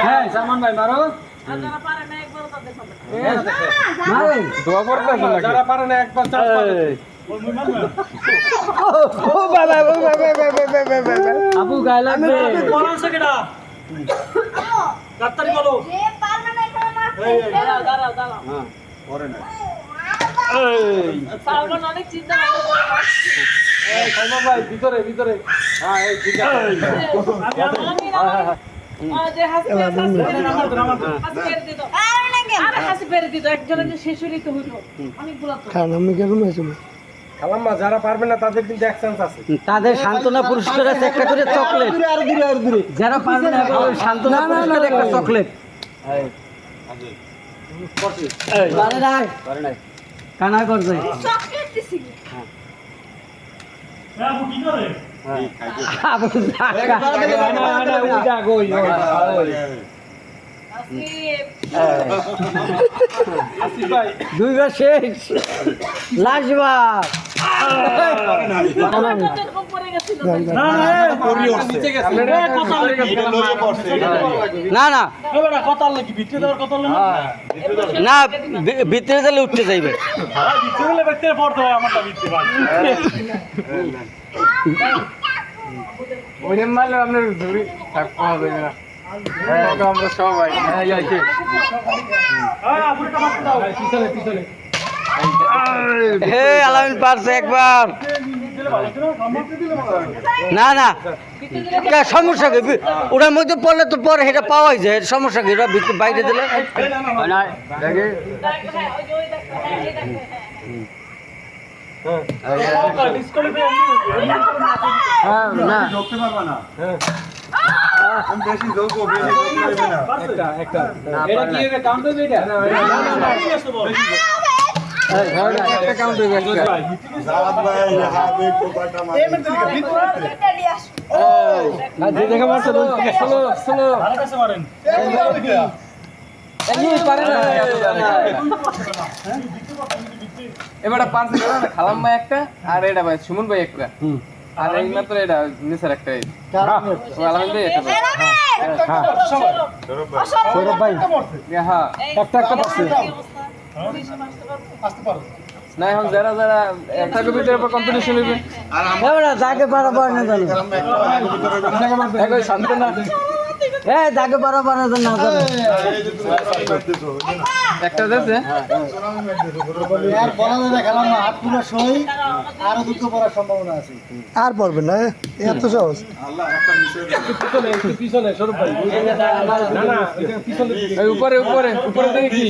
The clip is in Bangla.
হ্যাঁ সালমান ভাই মারো। যারা পারে না একবার তাদের হবে মারো দোয়া করতে লাগে। যারা পারে না একবার চান্স পাবে। ও বাবা আবু গায় লাগবে। কোরআন সেকেডা ডাক্তারি বলো যে পারবে না এখানে মারতে দাঁড়াও দাঁড়াও হ্যাঁ করে না। এই সালমান অনেক চিন্তা ভাবনা করে পারছে। এই সালমান ভাই ভিতরে ভিতরে। হ্যাঁ এই ঠিক আছে। যে হাসি বের দিত আরে হাসি বের দিত একজনের যে শেষুরি তো হইলো অনেকগুলো তো খালাম্মা যারা পারবে না তাদের কিন্তু এক চান্স আছে। তাদের সান্ত্বনা পুরস্কার আছে একটা করে চকলেট। যারা পারবে না ওই সান্ত্বনা পুরস্কার একটা চকলেট। পারে নাই পারে নাই। কানা করছে। চকলেট দিছি আপু কি করে আবু জাকা। না উইটা গই। আসিফ ভাই দুইবার শেষ লাস্টবার। এরকম পড়ে গেছিল না না নিচে গেছে। কথা লাগি না না এবারে কথা লাগি ভিতরে দেওয়ার কথা লাগি না ভিতরে দিলে উঠতে যাইবে। ভিতরে হলে ভিতরে পড়তে হয় আমারটা ভিতরে ভাই ওইরকম মারলে আপনার ধরি থাক পাওয়া যাবে না। আমরা সবাই এই আছে। আপুরটা মারতে দাও পিছনে পিছনে। হে আলামিন পারছে একবার। না না কে সমস্যা কি ওটার মধ্যে পড়লে তো পরে সেটা পাওয়াই যায় সমস্যা কি ওটা ভিতরে বাইরে দিলে দেখে হ্যাঁ না ঢুকতে পারবা না। আমি বেশি ঢুকবো বেশি ঢুকবে না। একটা একটা এটা কি হবে কাউন্ট হবে এটা? না একটা কাউন্ট হবে একটা। জাওয়াত ভাই হাতে কোপাটা মারে চকলেটটা দিয়ে আসো না যে দেখে মারছে স্লো স্লো আরে কাছে মারেন এই পারে না। এবারে পাঁচ না খালাম্মা একটা আর এটা ভাই সুমন ভাই একটা আর এই মাত্র এটা নিসার একটা এই আলামিন ভাই একটা সৌরভ ভাই হ্যাঁ একটা একটা পাচ্ছে না এখন যারা যারা একটা কবিতার উপর কম্পিটিশন হবে এবারে যাকে পারা পারে না জানো একই শান্ত না যাকে পারা পারে না জানো একটা দিয়েছে আর পারবে না এত সহজ পিছনে একটু পিছনে সৌরভ ভাই না না পিছনে উপরে উপরে উপরে দেখি